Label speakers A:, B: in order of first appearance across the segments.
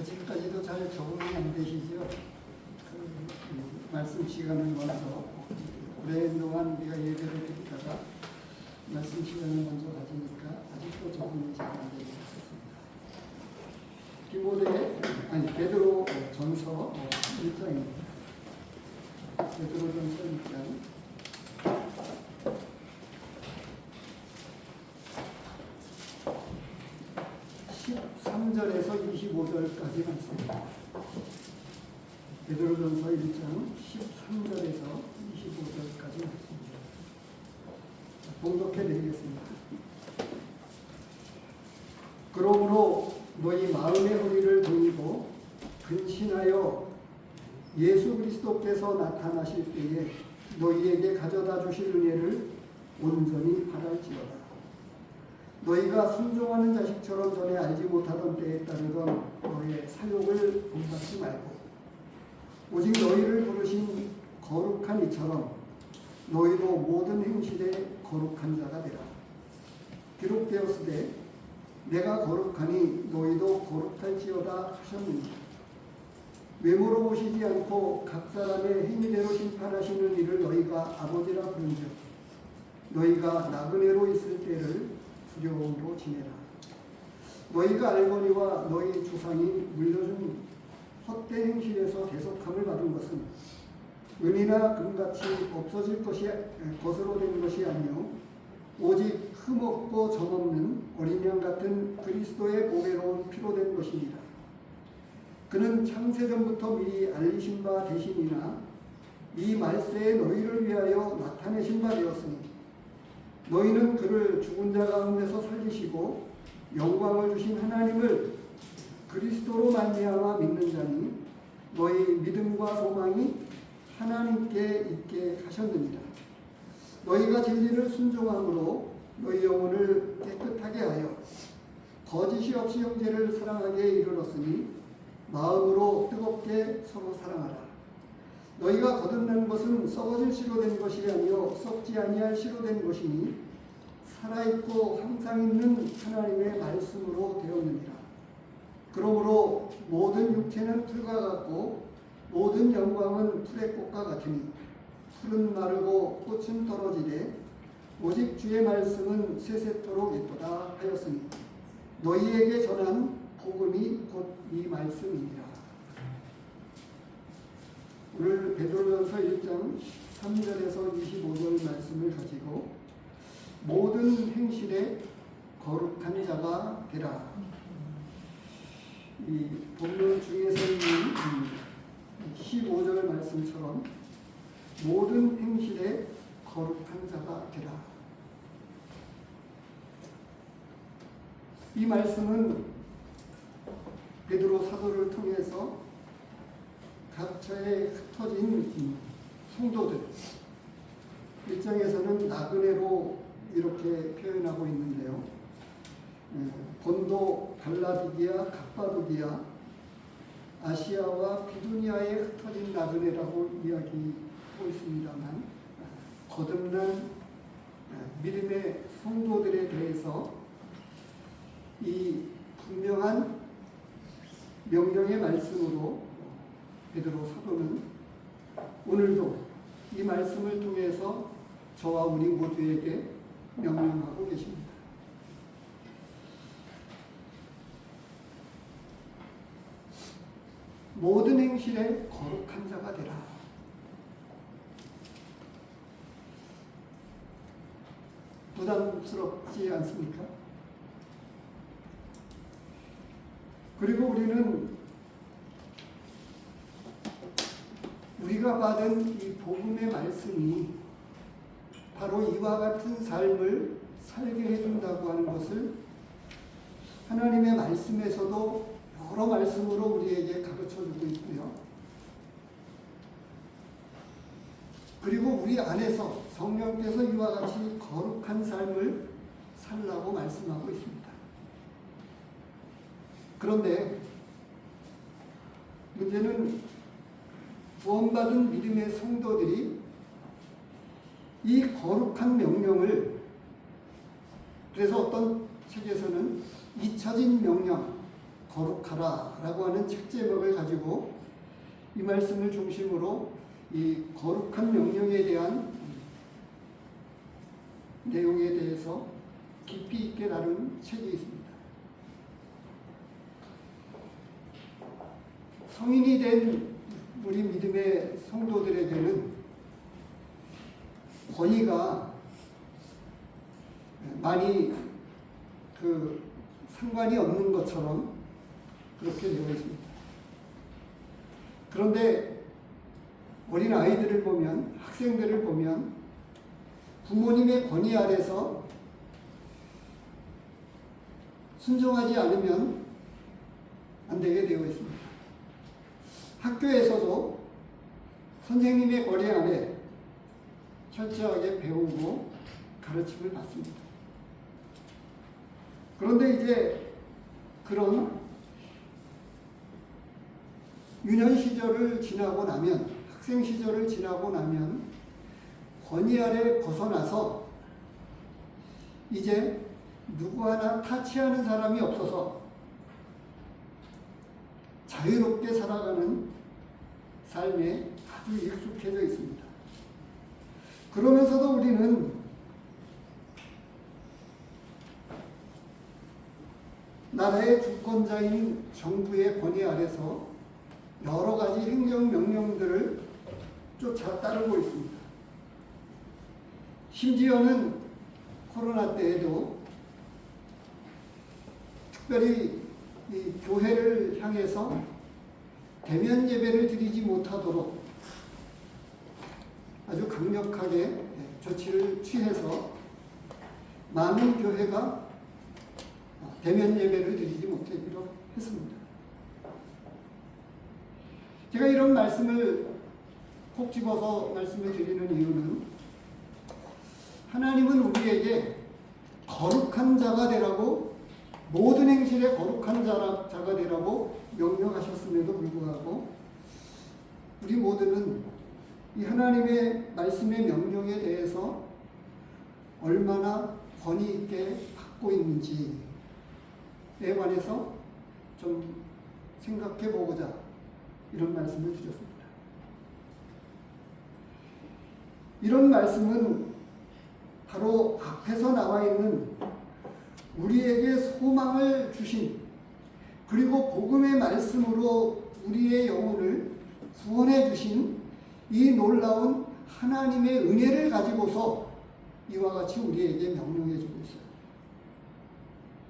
A: 아직까지도 잘 적응이 안 되시죠? 말씀 시간을 먼저 오랫동안 우리가 예배를 드리다가 말씀 시간을 먼저 가지니까 아직도 적응이 잘 안 되는 것 같습니다. 베드로 전서 1장입니다. 베드로 전서 1장 13절에서 25절까지 말씀입니다. 베드로전서 1장 13절에서 25절까지 말씀입니다. 봉독해 드리겠습니다. 그러므로 너희 마음의 허리를 돌리고 근신하여 예수 그리스도께서 나타나실 때에 너희에게 가져다 주실 은혜를 온전히 바랄지어다. 너희가 순종하는 자식처럼 전에 알지 못하던 때에 따르던 너희의 사욕을 본받지 말고 오직 너희를 부르신 거룩한 이처럼 너희도 모든 행실에 거룩한 자가 되라. 기록되었으되 내가 거룩하니 너희도 거룩할지어다 하셨느니라. 외모로 보시지 않고 각 사람의 행위대로 심판하시는 이를 너희가 아버지라 부른즉 너희가 나그네로 있을 때를 두려움으로 지내라. 너희가 알거니와 너희 조상이 물려준 헛된 행실에서 대속함을 받은 것은 은이나 금같이 없어질 것으로 된 것이 아니요 오직 흠없고 점없는 어린 양 같은 그리스도의 보배로운 피로 된 것이니라. 그는 창세전부터 미리 알리신 바 되시니나 이 말세에 너희를 위하여 나타내신 바 되었으니 너희는 그를 죽은 자 가운데서 살리시고 영광을 주신 하나님을 그리스도로 말미암아 믿는 자니 너희 믿음과 소망이 하나님께 있게 하셨느니라. 너희가 진리를 순종함으로 너희 영혼을 깨끗하게 하여 거짓이 없이 형제를 사랑하게 이르렀으니 마음으로 뜨겁게 서로 사랑하라. 너희가 거듭난 것은 썩어질 씨로 된 것이 아니요 썩지 아니할 씨로 된 것이니 살아있고 항상 있는 하나님의 말씀으로 되었느니라. 그러므로 모든 육체는 풀과 같고 모든 영광은 풀의 꽃과 같으니 풀은 마르고 꽃은 떨어지되 오직 주의 말씀은 세세토록 있도다 하였으니 너희에게 전한 복음이 곧 이 말씀이니라. 오늘 베드로전서 1장 3절에서 25절 말씀을 가지고 모든 행실에 거룩한 자가 되라. 이 본문 중에서 있는 15절 말씀처럼 모든 행실에 거룩한 자가 되라. 이 말씀은 베드로 사도를 통해서 각처에 흩어진 성도들 일장에서는 나그네로 이렇게 표현하고 있는데요. 본도, 갈라디아, 갑바도기아, 아시아와 비두니아에 흩어진 나그네라고 이야기하고 있습니다만 거듭난 믿음의 성도들에 대해서 이 분명한 명령의 말씀으로 베드로 사도는 오늘도 이 말씀을 통해서 저와 우리 모두에게 명령하고 계십니다. 모든 행실에 거룩한 자가 되라. 부담스럽지 않습니까? 그리고 우리는 우리가 받은 이 복음의 말씀이 바로 이와 같은 삶을 살게 해준다고 하는 것을 하나님의 말씀에서도 여러 말씀으로 우리에게 가르쳐주고 있고요. 그리고 우리 안에서 성령께서 이와 같이 거룩한 삶을 살라고 말씀하고 있습니다. 그런데 문제는 구원받은 믿음의 성도들이 이 거룩한 명령을, 그래서 어떤 책에서는 잊혀진 명령, 거룩하라 라고 하는 책 제목을 가지고 이 말씀을 중심으로 이 거룩한 명령에 대한 내용에 대해서 깊이 있게 다룬 책이 있습니다. 성인이 된 우리 믿음의 성도들에게는 권위가 많이 상관이 없는 것처럼 그렇게 되어 있습니다. 그런데 어린 아이들을 보면, 학생들을 보면 부모님의 권위 아래서 순종하지 않으면 안 되게 되어 있습니다. 학교에서도 선생님의 권위 아래 철저하게 배우고 가르침을 받습니다. 그런데 이제 그런 유년 시절을 지나고 나면, 학생 시절을 지나고 나면 권위 아래 벗어나서 이제 누구 하나 타치하는 사람이 없어서 자유롭게 살아가는 삶에 아주 익숙해져 있습니다. 그러면서도 우리는 나라의 주권자인 정부의 권위 아래서 여러 가지 행정명령들을 쫓아 따르고 있습니다. 심지어는 코로나 때에도 특별히 이 교회를 향해서 대면 예배를 드리지 못하도록 아주 강력하게 조치를 취해서 많은 교회가 대면 예배를 드리지 못하기로 했습니다. 제가 이런 말씀을 콕 집어서 말씀을 드리는 이유는 하나님은 우리에게 거룩한 자가 되라고, 모든 행실에 거룩한 자가 되라고 명령하셨음에도 불구하고 우리 모두는 이 하나님의 말씀의 명령에 대해서 얼마나 권위 있게 받고 있는지에 관해서 좀 생각해 보고자 이런 말씀을 드렸습니다. 이런 말씀은 바로 앞에서 나와 있는 우리에게 소망을 주신, 그리고 복음의 말씀으로 우리의 영혼을 구원해 주신 이 놀라운 하나님의 은혜를 가지고서 이와 같이 우리에게 명령해 주고 있어요.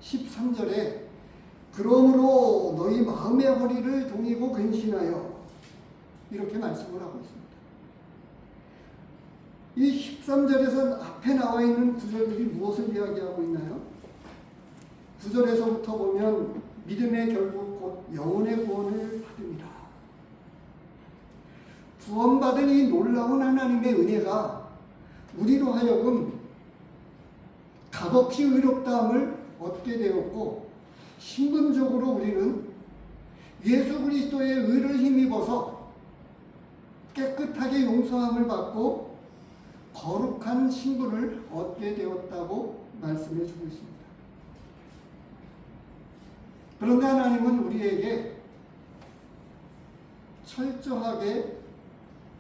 A: 13절에 그러므로 너희 마음의 허리를 동이고 근신하여, 이렇게 말씀을 하고 있습니다. 이 13절에서 앞에 나와 있는 구절들이 무엇을 이야기하고 있나요? 9절에서부터 보면 믿음의 결국 곧 영혼의 구원을 받습니다. 구원받은 이 놀라운 하나님의 은혜가 우리로 하여금 값없이 의롭다함을 얻게 되었고, 신분적으로 우리는 예수 그리스도의 의를 힘입어서 깨끗하게 용서함을 받고 거룩한 신분을 얻게 되었다고 말씀해 주고 있습니다. 그런데 하나님은 우리에게 철저하게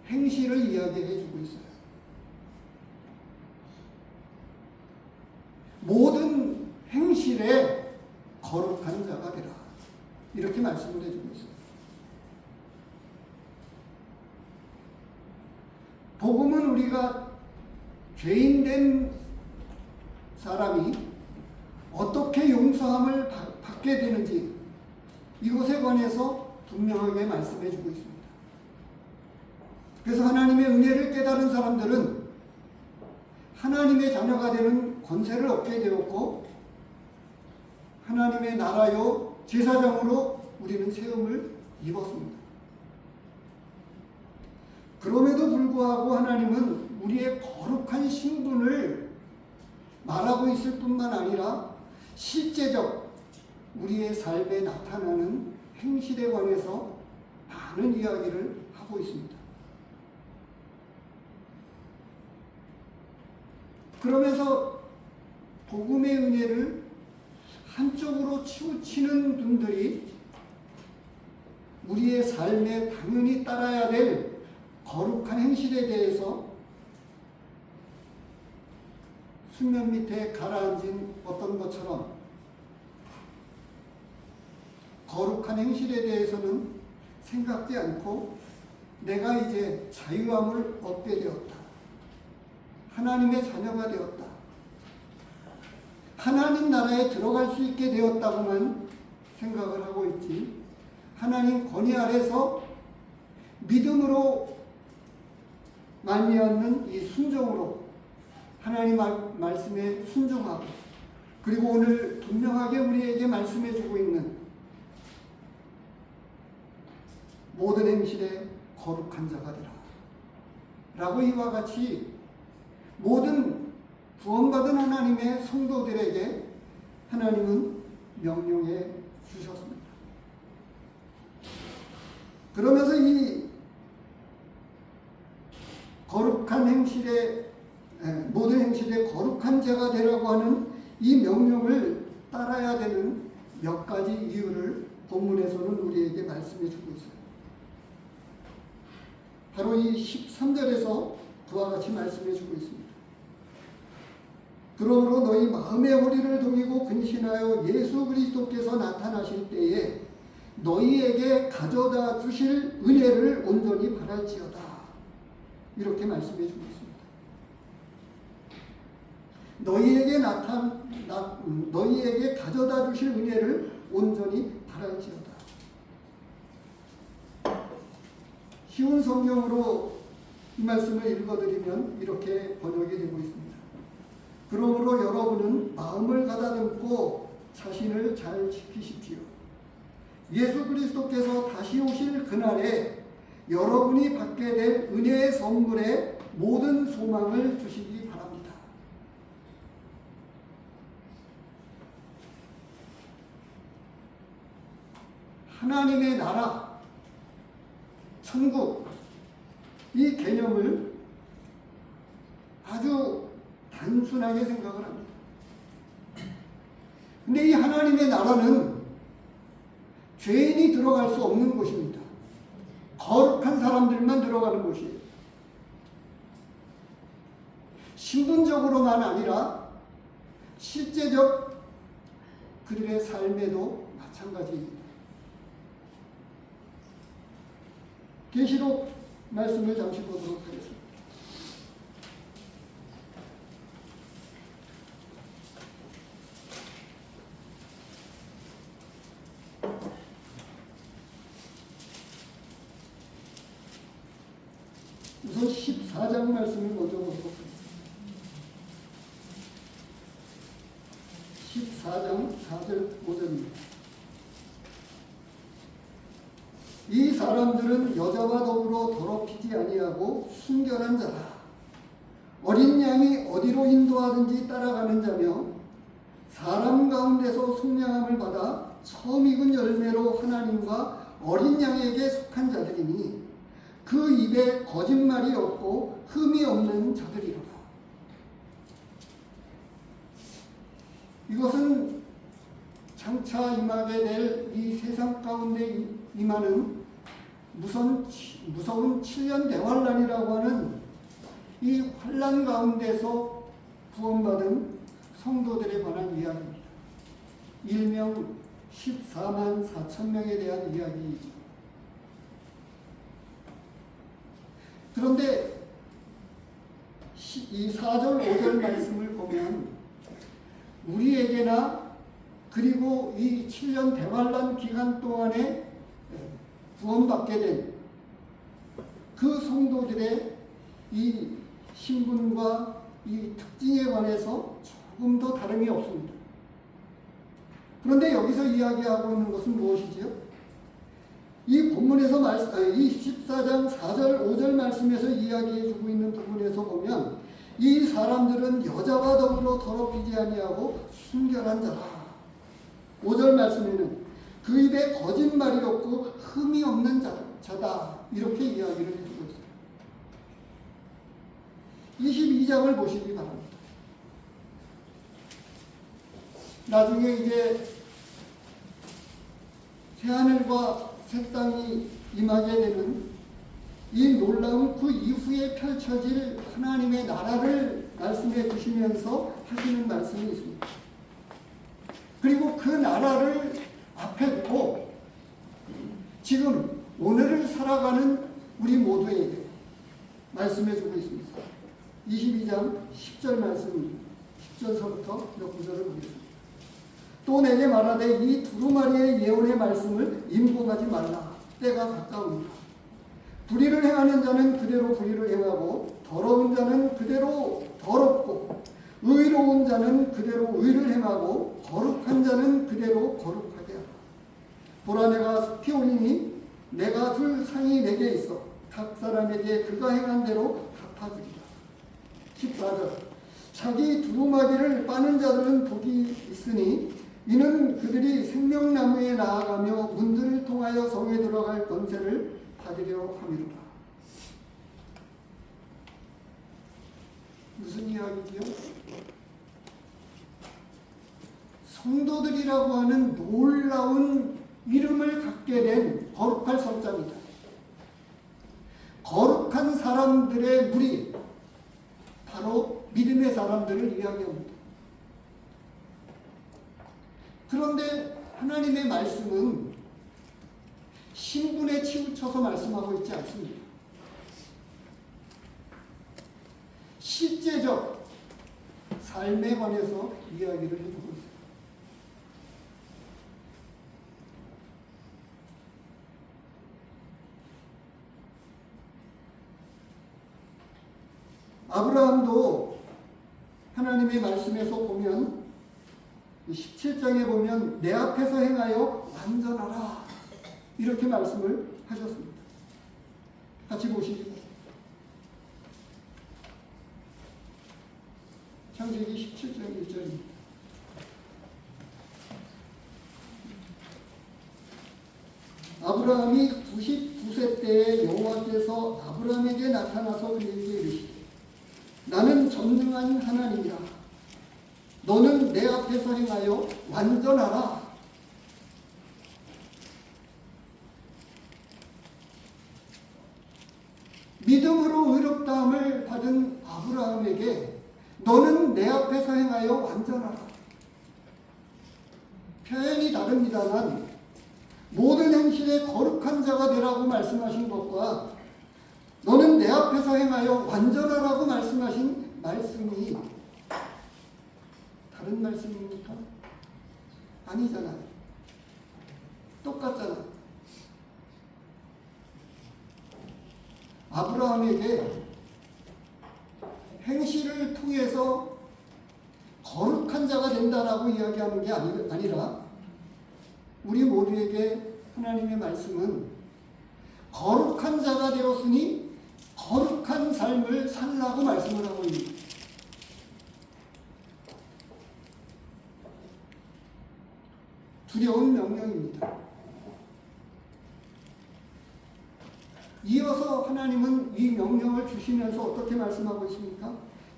A: 행실을 이야기해 주고 있어요. 모든 행실에 거룩한 자가 되라, 이렇게 말씀을 해주고 있어요. 복음은 우리가 죄인된 사람이 어떻게 용서함을 받게 되는지 이것에 관해서 분명하게 말씀해 주고 있습니다. 그래서 하나님의 은혜를 깨달은 사람들은 하나님의 자녀가 되는 권세를 얻게 되었고, 하나님의 나라요 제사장으로 우리는 세움을 입었습니다. 그럼에도 불구하고 하나님은 우리의 거룩한 신분을 말하고 있을 뿐만 아니라 실제적 우리의 삶에 나타나는 행실에 관해서 많은 이야기를 하고 있습니다. 그러면서 복음의 은혜를 한쪽으로 치우치는 분들이 우리의 삶에 당연히 따라야 될 거룩한 행실에 대해서 수면 밑에 가라앉은 어떤 것처럼 거룩한 행실에 대해서는 생각지 않고 내가 이제 자유함을 얻게 되었다. 하나님의 자녀가 되었다. 하나님 나라에 들어갈 수 있게 되었다고만 생각을 하고 있지, 하나님 권위 아래서 믿음으로 말미암는 이 순종으로 하나님 말씀에 순종하고, 그리고 오늘 분명하게 우리에게 말씀해 주고 있는 모든 행실에 거룩한 자가 되라 라고 이와 같이 모든 구원받은 하나님의 성도들에게 하나님은 명령해 주셨습니다. 그러면서 이 거룩한 행실에, 모든 행실에 거룩한 자가 되라고 하는 이 명령을 따라야 되는 몇 가지 이유를 본문에서는 우리에게 말씀해 주고 있어요. 바로 이 13절에서 그와 같이 말씀해 주고 있습니다. 그러므로 너희 마음의 허리를 동이고 근신하여 예수 그리스도께서 나타나실 때에 너희에게 가져다 주실 은혜를 온전히 바랄지어다. 이렇게 말씀해 주고 있습니다. 너희에게 가져다 주실 은혜를 온전히 바랄지어다. 쉬운 성경으로 이 말씀을 읽어드리면 이렇게 번역이 되고 있습니다. 그러므로 여러분은 마음을 가다듬고 자신을 잘 지키십시오. 예수 그리스도께서 다시 오실 그날에 여러분이 받게 될 은혜의 선물에 모든 소망을 두시기 바랍니다. 하나님의 나라, 천국, 이 개념을 아주 단순하게 생각을 합니다. 근데 이 하나님의 나라는 죄인이 들어갈 수 없는 곳입니다. 거룩한 사람들만 들어가는 곳이에요. 신분적으로만 아니라 실제적 그들의 삶에도 마찬가지입니다. 계시록 말씀을 잠시 보도록 하겠습니다. 우선 14장 말씀을 먼저 보도록 하겠습니다. 14장 4절 5절입니다. 이 사람들은 여자와 더불어 더럽히지 아니하고 순결한 자라. 어린 양이 어디로 인도하든지 따라가는 자며 사람 가운데서 속량함을 받아 처음 익은 열매로 하나님과 어린 양에게 속한 자들이니 그 입에 거짓말이 없고 흠이 없는 자들이로다. 이것은 장차 임하게 될 이 세상 가운데 임하는 무서운 7년 대환란이라고 하는 이 환란 가운데서 구원받은 성도들에 관한 이야기입니다. 일명 14만 4천 명에 대한 이야기이죠. 그런데 이 4절 5절 말씀을 보면 우리에게나 그리고 이 7년 대환란 기간 동안에 구원받게 된 그 성도들의 이 신분과 이 특징에 관해서 조금 더 다름이 없습니다. 그런데 여기서 이야기하고 있는 것은 무엇이지요? 이 본문에서 이 14장 4절 5절 말씀에서 이야기해주고 있는 부분에서 보면 이 사람들은 여자와 더불어 더럽히지 아니하고 순결한 자다. 5절 말씀에는 그 입에 거짓말이 없고 흠이 없는 자다. 이렇게 이야기를 해주고 있어요. 22장을 보시기 바랍니다. 나중에 이제 새하늘과 새 땅이 임하게 되는 이 놀라운 그 이후에 펼쳐질 하나님의 나라를 말씀해 주시면서 하시는 말씀이 있습니다. 그리고 그 나라를 앞에 두고 지금 오늘을 살아가는 우리 모두에게 말씀해 주고 있습니다. 22장 10절 말씀, 10절서부터 몇 구절을 보겠습니다. 또 내게 말하되 이 두루마리의 예언의 말씀을 임곡하지 말라. 때가 가까우니라. 불의를 행하는 자는 그대로 불의를 행하고 더러운 자는 그대로 더럽고 의로운 자는 그대로 의를 행하고 거룩한 자는 그대로 거룩하게 하라. 보라 내가 피 올리니 내가 줄 상이 내게 있어 각 사람에게 그가 행한 대로 갚아주리라. 14절 자기 두루마기를 빠는 자들은 복이 있으니 이는 그들이 생명나무에 나아가며 문들을 통하여 성에 들어갈 권세를 받으려 함이로라. 무슨 이야기지요? 성도들이라고 하는 놀라운 이름을 갖게 된 거룩할 성자입니다. 거룩한 사람들의 무리, 바로 믿음의 사람들을 이야기합니다. 그런데 하나님의 말씀은 신분에 치우쳐서 말씀하고 있지 않습니다. 실제적 삶에 관해서 이야기를 해주고 있습니다. 아브라함도 하나님의 말씀에서 보면 17장에 보면 내 앞에서 행하여 완전하라 이렇게 말씀을 하셨습니다. 같이 보시죠. 창세기 17장 1절입니다. 아브라함이 99세 때에 여호와께서 아브라함에게 나타나서 그에게 이르시되 나는 전능한 하나님이라. 너는 내 앞에서 행하여 완전하라. 믿음으로 의롭다함을 받은 아브라함에게 너는 내 앞에서 행하여 완전하라. 표현이 다릅니다만 모든 행실에 거룩한 자가 되라고 말씀하신 것과 너는 내 앞에서 행하여 완전하라고 말씀하신 말씀이 다른 말씀입니까? 아니잖아요. 똑같잖아요. 아브라함에게 행실을 통해서 거룩한 자가 된다라고 이야기하는 게 아니라 우리 모두에게 하나님의 말씀은 거룩한 자가 되었으니 거룩한 삶을 살라고 말씀을 하고 있습니다. 두려운 명령입니다. 이어서 하나님은 이 명령을 주시면서 어떻게 말씀하고 있습니까?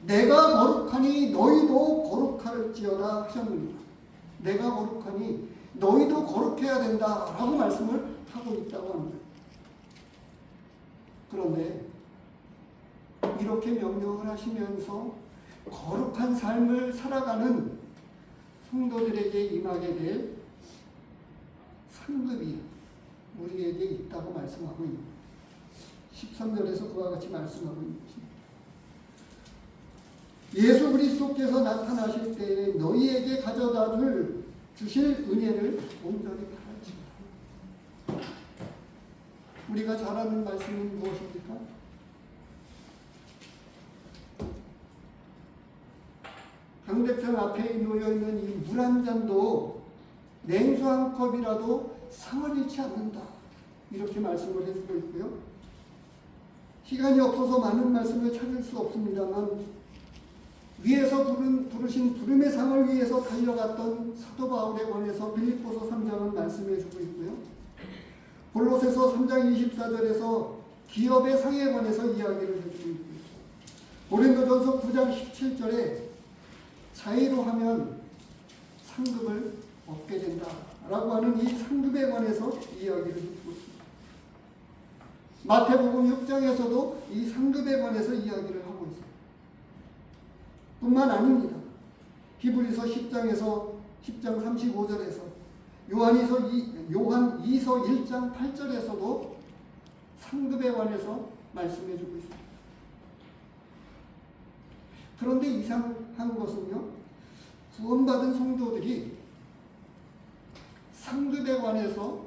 A: 내가 거룩하니 너희도 거룩할지어다 하셨느니라. 내가 거룩하니 너희도 거룩해야 된다라고 말씀을 하고 있다고 합니다. 그런데 이렇게 명령을 하시면서 거룩한 삶을 살아가는 성도들에게 임하게 될 상급이 우리에게 있다고 말씀하고 있습니다. 13절에서 그와 같이 말씀하고 있는 것입니다. 예수 그리스도께서 나타나실 때에 너희에게 가져다 주실 은혜를 온전히 바라지마. 우리가 잘 아는 말씀은 무엇입니까? 강대평 앞에 놓여있는 이 물 한 잔도 냉수 한 컵이라도 상을 잃지 않는다. 이렇게 말씀을 해주고 있고요. 시간이 없어서 많은 말씀을 찾을 수 없습니다만 위에서 부르신 부름의 상을 위해서 달려갔던 사도 바울에 관해서 빌립보서 3장은 말씀해 주고 있고요. 골로새서 3장 24절에서 기업의 상에 관해서 이야기를 해주고 있고요. 고린도전서 9장 17절에 자의로 하면 상급을 얻게 된다라고 하는 이 상급에 관해서 이야기를 해주고 있습니다. 마태복음 6장에서도 이 상급에 관해서 이야기를 하고 있습니다. 뿐만 아닙니다. 히브리서 10장 35절에서 요한 2서 1장 8절에서도 상급에 관해서 말씀해 주고 있습니다. 그런데 이상한 것은요, 구원받은 성도들이 상급에 관해서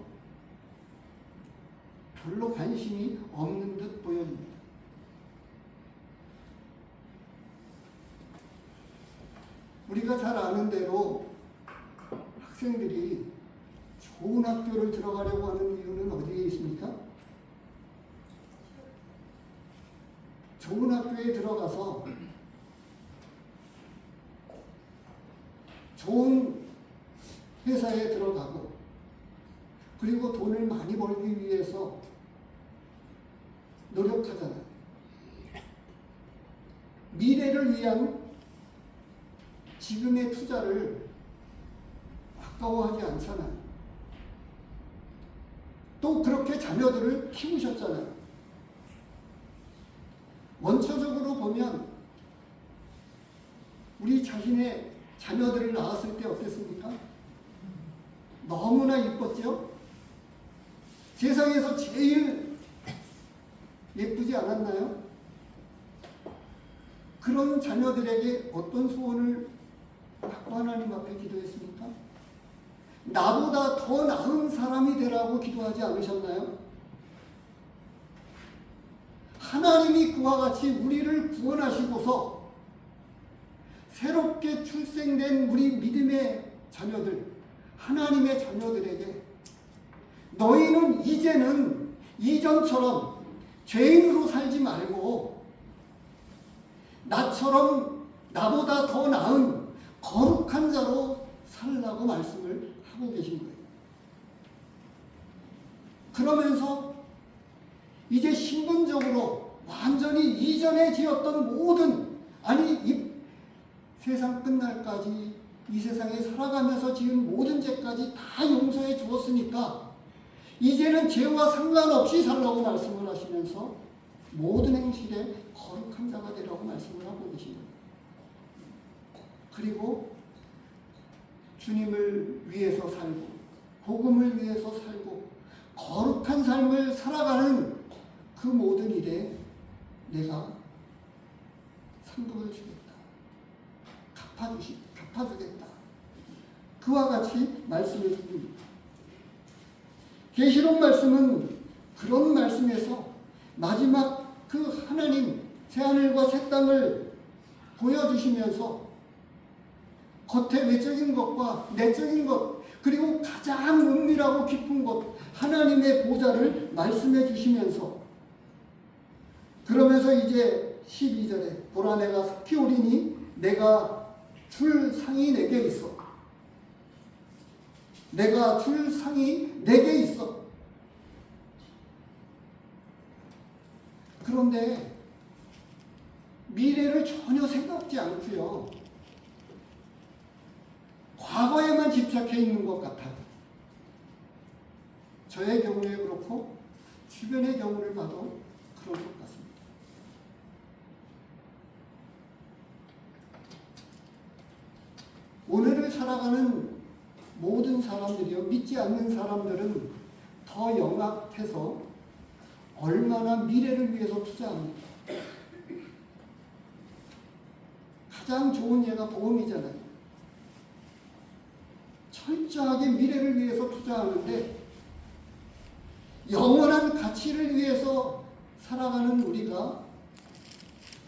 A: 별로 관심이 없는 듯 보여집니다. 우리가 잘 아는 대로 학생들이 좋은 학교를 들어가려고 하는 이유는 어디에 있습니까? 좋은 학교에 들어가서 좋은 회사에 들어가고 그리고 돈을 많이 벌기 위해서 노력하잖아요. 미래를 위한 지금의 투자를 아까워하지 않잖아요. 또 그렇게 자녀들을 키우셨잖아요. 원초적으로 보면 우리 자신의 자녀들을 낳았을 때 어땠습니까? 너무나 이뻤죠? 세상에서 제일 예쁘지 않았나요? 그런 자녀들에게 어떤 소원을 받고 하나님 앞에 기도했습니까? 나보다 더 나은 사람이 되라고 기도하지 않으셨나요? 하나님이 그와 같이 우리를 구원하시고서 새롭게 출생된 우리 믿음의 자녀들, 하나님의 자녀들에게 너희는 이제는 이전처럼 죄인으로 살지 말고 나처럼 나보다 더 나은 거룩한 자로 살라고 말씀을 하고 계신 거예요. 그러면서 이제 신분적으로 완전히 이전에 지었던 모든, 아니 이 세상 끝날까지 이 세상에 살아가면서 지은 모든 죄까지 다 용서해 주었으니까 이제는 죄와 상관없이 살라고 말씀을 하시면서 모든 행실에 거룩한 자가 되라고 말씀을 하고 계신 거예요. 그리고 주님을 위해서 살고 복음을 위해서 살고 거룩한 삶을 살아가는 그 모든 일에 내가 상급을 주겠다. 갚아주겠다. 그와 같이 말씀을 드립니다. 계시록 말씀은 그런 말씀에서 마지막 그 하나님 새하늘과 새 땅을 보여주시면서 겉의 외적인 것과 내적인 것 그리고 가장 은밀하고 깊은 것 하나님의 보좌를 말씀해 주시면서 그러면서 이제 12절에 보라 내가 속히 오리니 내가 줄 상이 내게 있어. 내가 줄 상이 내게 있어. 그런데 미래를 전혀 생각지 않고요. 과거에만 집착해 있는 것 같아요. 저의 경우에 그렇고 주변의 경우를 봐도 그런 것 같습니다. 오늘을 살아가는 모든 사람들이요, 믿지 않는 사람들은 더 영악해서 얼마나 미래를 위해서 투자합니까? 가장 좋은 예가 보험이잖아요. 철저하게 미래를 위해서 투자하는데 영원한 가치를 위해서 살아가는 우리가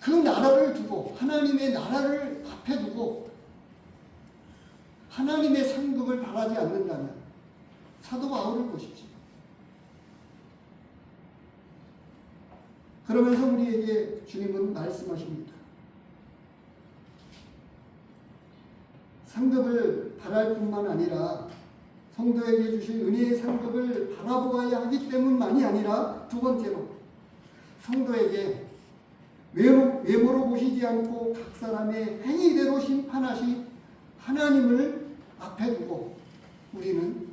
A: 그 나라를 두고 하나님의 나라를 앞에 두고 하나님의 상급을 바라지 않는다면 사도 바울을 보십시오. 그러면서 우리에게 주님은 말씀하십니다. 상급을 바랄 뿐만 아니라 성도에게 주실 은혜의 상급을 바라보아야 하기 때문만이 아니라 두 번째로 성도에게 외모로 보시지 않고 각 사람의 행위대로 심판하시 하나님을 앞에 두고 우리는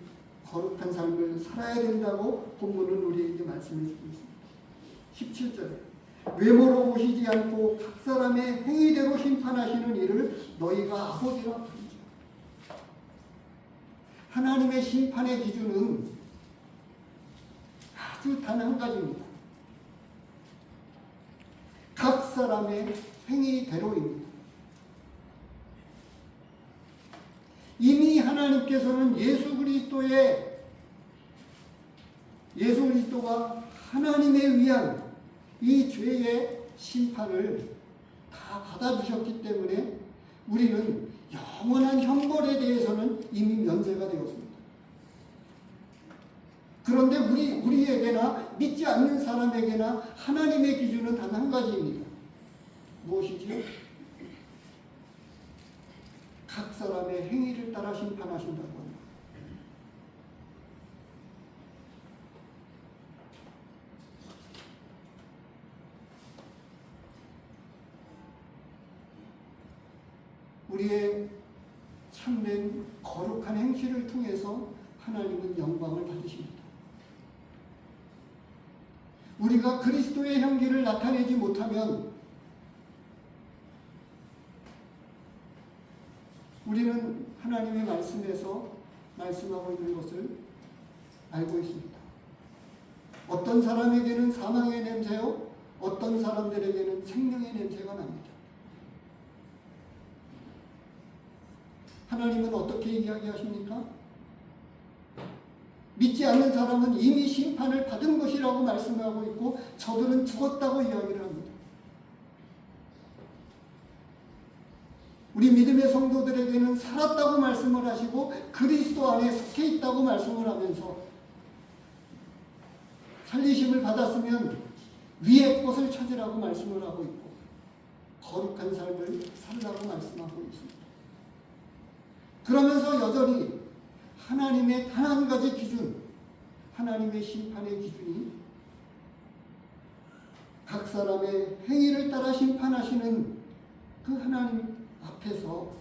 A: 거룩한 삶을 살아야 된다고 본문은 우리에게 말씀해 주고 있습니다. 17절에 외모로 보시지 않고 각 사람의 행위대로 심판하시는 이를 너희가 아버지라 부르죠. 하나님의 심판의 기준은 아주 단 한 가지입니다. 각 사람의 행위대로입니다. 이미 하나님께서는 예수 그리스도가 하나님에 의한 이 죄의 심판을 다 받아주셨기 때문에 우리는 영원한 형벌에 대해서는 이미 면제가 되었습니다. 그런데 우리에게나 믿지 않는 사람에게나 하나님의 기준은 단 한 가지입니다. 무엇이지요? 각 사람의 행위를 따라 심판하신다고 합니다. 우리의 참된 거룩한 행실을 통해서 하나님은 영광을 받으십니다. 우리가 그리스도의 향기를 나타내지 못하면 우리는 하나님의 말씀에서 말씀하고 있는 것을 알고 있습니다. 어떤 사람에게는 사망의 냄새요, 어떤 사람들에게는 생명의 냄새가 납니다. 하나님은 어떻게 이야기하십니까? 믿지 않는 사람은 이미 심판을 받은 것이라고 말씀하고 있고 저들은 죽었다고 이야기를 합니다. 우리 믿음의 성도들에게는 살았다고 말씀을 하시고 그리스도 안에 속해 있다고 말씀을 하면서 살리심을 받았으면 위의 것을 찾으라고 말씀을 하고 있고 거룩한 삶을 살라고 말씀하고 있습니다. 그러면서 여전히 하나님의 단 한 가지 기준, 하나님의 심판의 기준이 각 사람의 행위를 따라 심판하시는 그 하나님 앞에서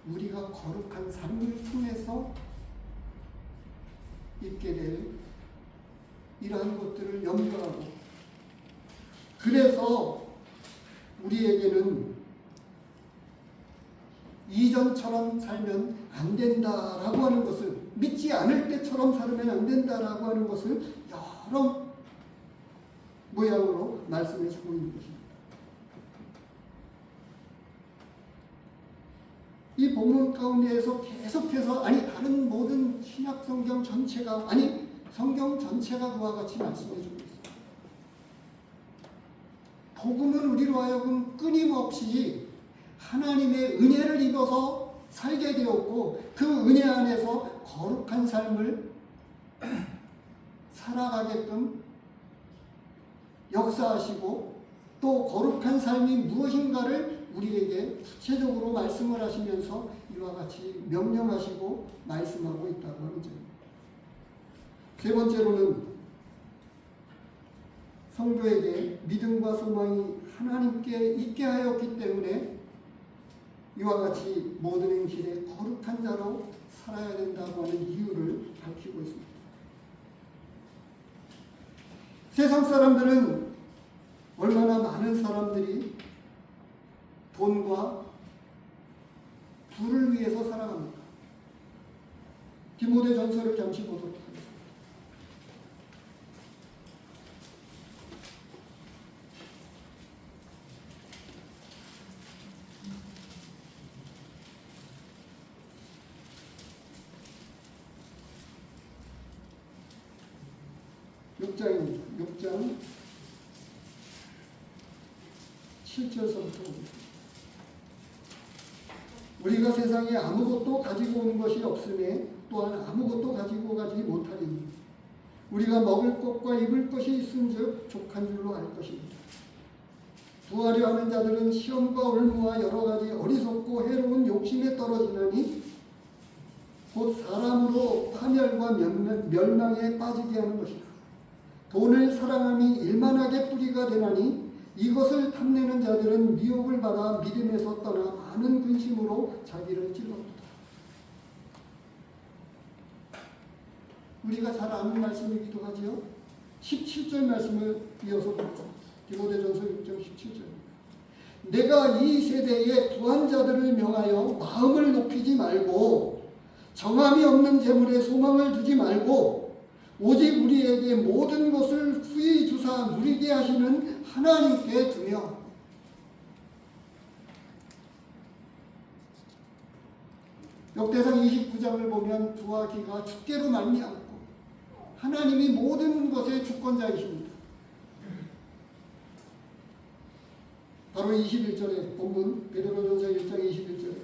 A: 우리가 거룩한 삶을 통해서 있게 될 이러한 것들을 염두하고 그래서 우리에게는 이전처럼 살면 안 된다라고 하는 것을 믿지 않을 때처럼 살면 안 된다라고 하는 것을 여러 모양으로 말씀해 주고 있는 것입니다. 이 본문 가운데에서 계속해서 다른 모든 신약 성경 전체가 성경 전체가 그와 같이 말씀해 주고 있습니다. 복음은 우리로 하여금 끊임없이 하나님의 은혜를 입어서 살게 되었고 그 은혜 안에서 거룩한 삶을 살아가게끔 역사하시고 또 거룩한 삶이 무엇인가를 우리에게 구체적으로 말씀을 하시면서 이와 같이 명령하시고 말씀하고 있다고 하는 점입니다. 세 번째로는 성도에게 믿음과 소망이 하나님께 있게 하였기 때문에 이와 같이 모든 행실에 거룩한 자로 살아야 된다고 하는 이유를 밝히고 있습니다. 세상 사람들은 얼마나 많은 사람들이 돈과 부를 위해서 살아갑니까? 디모데 전서를 잠시 보도록 하겠습니다. 6장입니다. 6장 7절서부터 보겠습니다. 우리가 세상에 아무것도 가지고 온 것이 없으니 또한 아무것도 가지고 가지 못하리니 우리가 먹을 것과 입을 것이 있은즉 족한 줄로 알 것입니다. 구하려 하는 자들은 시험과 올무와 여러 가지 어리석고 해로운 욕심에 떨어지나니 곧 사람으로 파멸과 멸망에 빠지게 하는 것이다. 돈을 사랑함이 일만하게 뿌리가 되나니 이것을 탐내는 자들은 미혹을 받아 믿음에서 떠나 많은 근심으로 자기를 찔렀다. 우리가 잘 아는 말씀이기도 하지요. 17절 말씀을 이어서 보죠. 디모데전서 6장 17절. 내가 이 세대의 부한 자들을 명하여 마음을 높이지 말고 정함이 없는 재물에 소망을 두지 말고 오직 우리에게 모든 것을 후히 주사 누리게 하시는 하나님께 두며 역대상 29장을 보면 두와 기가 주께로 말미암고 하나님이 모든 것의 주권자이십니다. 바로 21절에 본문 베드로전서 1장 21절에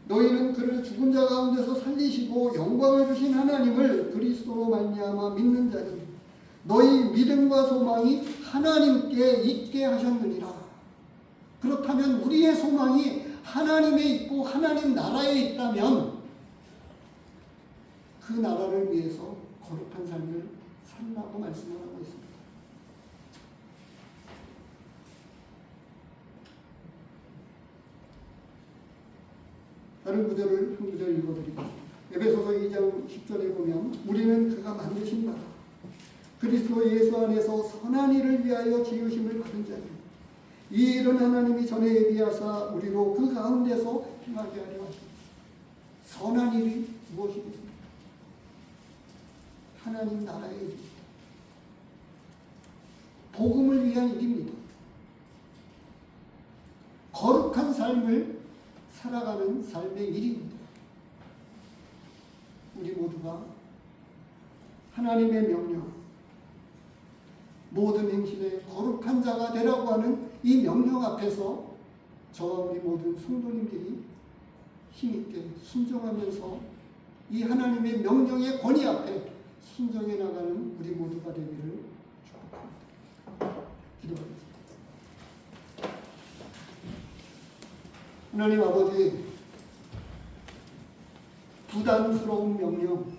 A: 너희는 그를 죽은 자 가운데서 살리시고 영광을 주신 하나님을 그리스도로 말미암아 믿는 자니 너희 믿음과 소망이 하나님께 있게 하셨느니라. 그렇다면 우리의 소망이 하나님에 있고 하나님 나라에 있다면 그 나라를 위해서 거룩한 삶을 살라고 말씀을 하고 있습니다. 다른 구절을 한 구절 읽어드리겠습니다. 에베소서 2장 10절에 보면 우리는 그가 만드신 나라 그리스도 예수 안에서 선한 일을 위하여 지으심을 받은 자니 이 일은 하나님이 전에 예비하사 우리로 그 가운데서 행하게 하려 하십니다. 선한 일이 무엇이겠습니까? 하나님 나라의 일입니다. 복음을 위한 일입니다. 거룩한 삶을 살아가는 삶의 일입니다. 우리 모두가 하나님의 명령, 모든 행실에 거룩한 자가 되라고 하는 이 명령 앞에서 저와 우리 모든 성도님들이 힘있게 순종하면서 이 하나님의 명령의 권위 앞에 순종해 나가는 우리 모두가 되기를 축복합니다. 기도하겠습니다. 하나님 아버지, 부담스러운 명령,